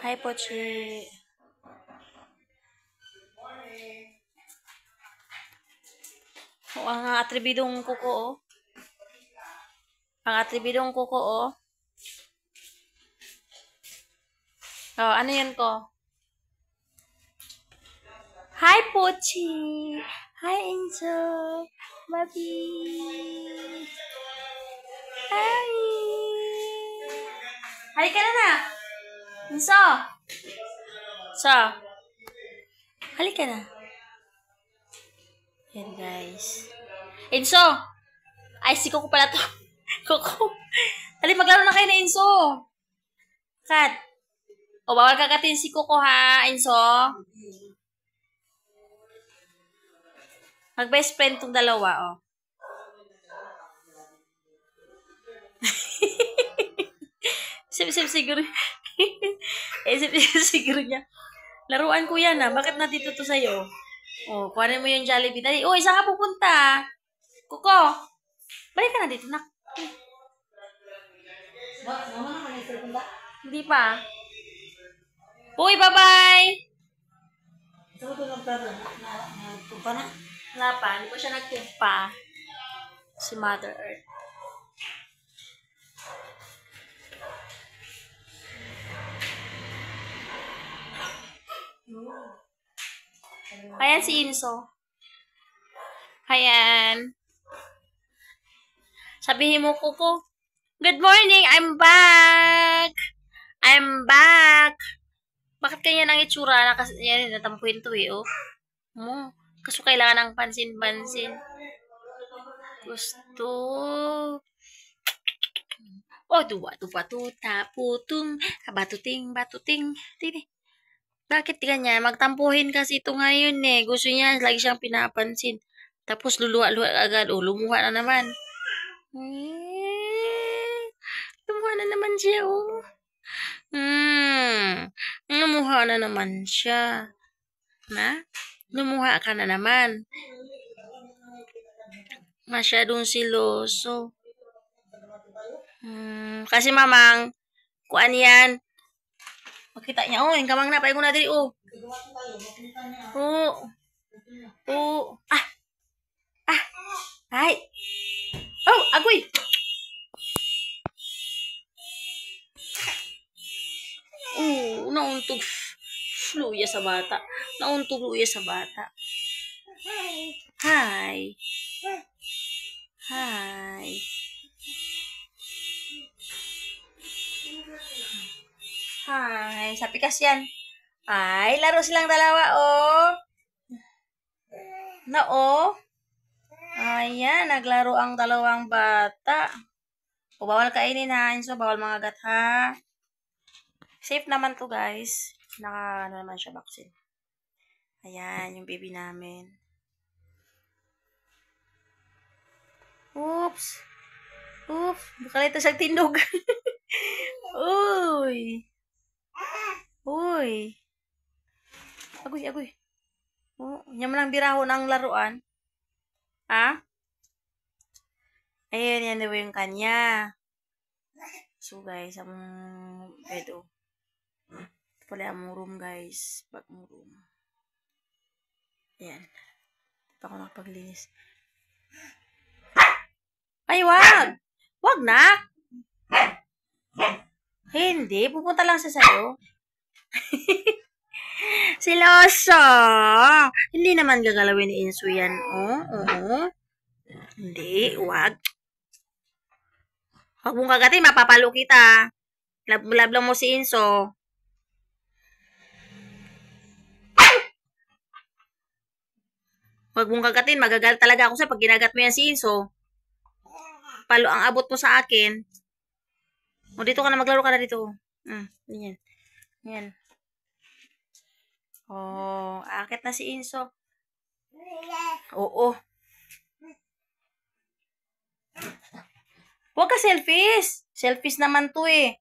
Hi, Pochi. Oh, ang atribidong kuko, oh. Ang atribidong kuko, oh. Oh, ano yan ko? Hi, Pochi. Hi, Angel. Baby. Hi. Halika na. Inso. So. Halika na. Yan, guys. Inso. Ay, si Coco pala to. Coco. Dali, maglaro na kayo na Inso. Kat. O, bawal kagatin si Coco, ha, Inso. Mag-best friend tong dalawa, oh. Sip-sip siguro. Sip-sip siguro niya. Laruan ko yan, ah. Bakit nandito to sa'yo? Oh, kuhanin mo yung Jollibee. Dali. Oh, saan ka pupunta? Kuko. Balik ka na dito, nak. Hindi pa. Uy, bye-bye! Wala pa. Hindi pa siya nagtumpa. Si Mother Earth. Ayan si Inso. Ayan. Sabihin mo, Kuko, good morning, I'm back! I'm back! Bakit kanya ang itsura? Yan, natampuin to, eh, oh. Kaso kailangan ng pansin-pansin. Gusto. Oh, tuwa-tuwa-tuta, putung, batuting. Tini. Bakit ganyan? Magtampuhin kasi ito ngayon, eh. Gusto niya, lagi siyang pinapansin. Tapos luluwa-luwa agad. Oh, lumuha na naman. Lumuha na naman siya, oh. Lumuha na naman siya. Na? Lumuha ka na naman. Masyadong siloso. Kasi mamang, kuan yan. Makita niya, oh, yung kamang na, payo mo na diri, oh. Oh. Ay. Oh, agoy. Oh, nauntog. Luya sa bata. Nauntog luya sa bata. Hi. Hi. Sabi kasi yan. Ay, laro silang dalawa, oh. Oh. Ayan, naglaro ang dalawang bata. O, bawal kainin, ha. So, bawal mga gat, ha. Safe naman to, guys. Ano naman siya, vaccine. Ayan, yung baby namin. Oops. Baka ito siyang tindog. Uy. Agoy. Oh, yan mo lang birahon ang laruan. Ha? Ayan, yan daw yung kanya. So, guys, ang bed, oh. Ito pala ang room, guys. Back mo room. Ayan. Ito ako nakapaglinis. Ay, wag! Wag na! Hindi, pupunta lang siya sa'yo. Siloso! Hindi naman gagalawin ni Inso yan, oh. Oo. Hindi, wag. Huwag mong kagatin, mapapalo kita. Lab mo si Inso. Huwag mong kagatin, magagal talaga ako sa'yo pag ginagat mo yan si Inso. Palo ang abot mo sa akin. O, dito ka na, maglaro ka na dito. Yan. Oh, akit na si Inso. Oo. Huwag ka selfish. Selfish naman to, eh.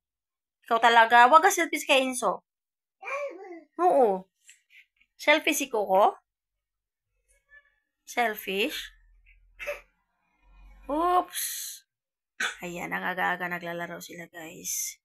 Ikaw talaga. Huwag ka selfish kay Inso. Oo. Selfish si Coco? Selfish? Oops. Ayan, ang aga-aga naglalaro sila, guys.